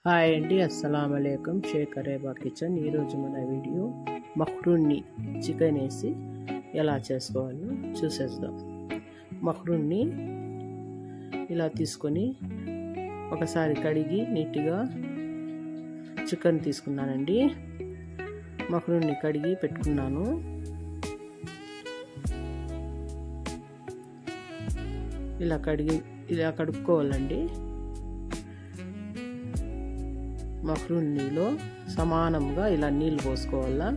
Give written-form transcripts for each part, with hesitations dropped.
Hi అండి, అస్సలం అలైకుం. షేక్ అరేబా కిచెన్. ఈరోజు మన వీడియో మక్రూన్ని చికెన్ వేసి ఎలా చేసుకోవాలో చూసేద్దాం. మక్రూన్ని ఇలా తీసుకొని ఒకసారి కడిగి నీట్గా చికెన్ తీసుకున్నానండి. మక్రూన్ని కడిగి పెట్టుకున్నాను. ఇలా కడుక్కోవాలండి. మక్రూన్నీలో సమానంగా ఇలా నీళ్ళు పోసుకోవాలా.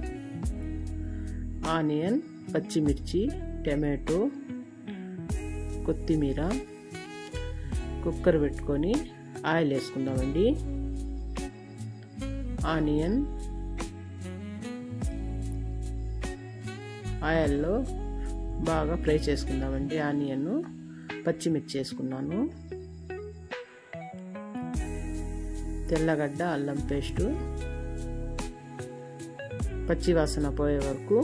ఆనియన్, పచ్చిమిర్చి, టమాటో, కొత్తిమీర కుక్కర్ పెట్టుకొని ఆయిల్ వేసుకుందామండి. ఆనియన్ ఆయిల్లో బాగా ఫ్రై చేసుకుందామండి. ఆనియన్, పచ్చిమిర్చి వేసుకున్నాను. తెల్లగడ్డ, అల్లం పేస్టు పచ్చి వాసన పోయే వరకు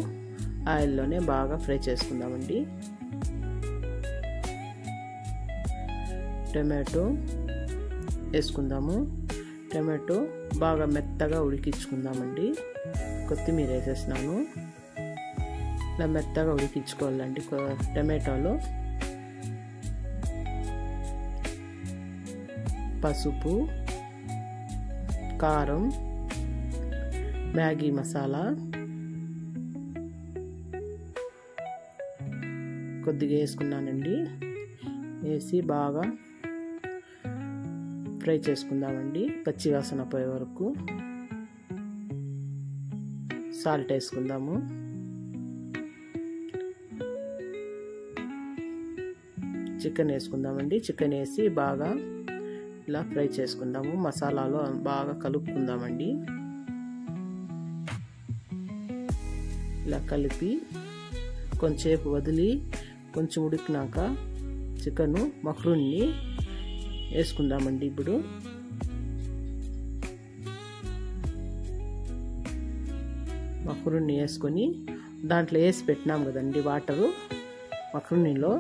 ఆయిల్లోనే బాగా ఫ్రై చేసుకుందామండి. టమాటో వేసుకుందాము. టమాటో బాగా మెత్తగా ఉడికించుకుందామండి. కొత్తిమీర వేసేసినాను. ఇలా మెత్తగా ఉడికించుకోవాలండి టమాటోలో. పసుపు, కారం, మ్యాగీ మసాలా కొద్దిగా వేసుకున్నానండి. వేసి బాగా ఫ్రై చేసుకుందామండి పచ్చి వాసన పోయే వరకు. సాల్ట్ వేసుకుందాము. చికెన్ వేసుకుందామండి. చికెన్ వేసి బాగా ఇలా ఫ్రై చేసుకుందాము. మసాలాలో బాగా కలుపుకుందామండి. ఇలా కలిపి కొంచెంసేపు వదిలి కొంచెం ఉడికినాక చికెను మక్రూన్ని వేసుకుందామండి. ఇప్పుడు మక్రూన్ని వేసుకొని దాంట్లో వేసి పెట్టినాం కదండి వాటరు, మక్రూన్నీలో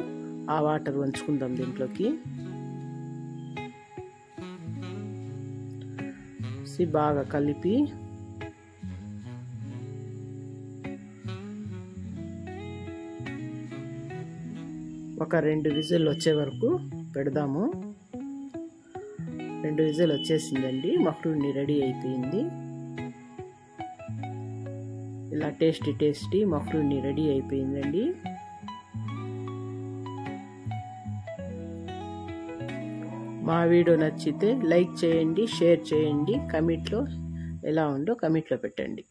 ఆ వాటర్ వంచుకుందాం దీంట్లోకి. బాగా కలిపి ఒక 2 విజిల్ వచ్చే వరకు పెడదాము. 2 విజిల్ వచ్చేసిందండి. మక్రూన్ని రెడీ అయిపోయింది. ఇలా టేస్టీ మక్రూన్ని రెడీ అయిపోయిందండి. మా వీడియో నచ్చితే లైక్ చేయండి, షేర్ చేయండి. కమెంట్లో ఎలా ఉందో కమెంట్లో పెట్టండి.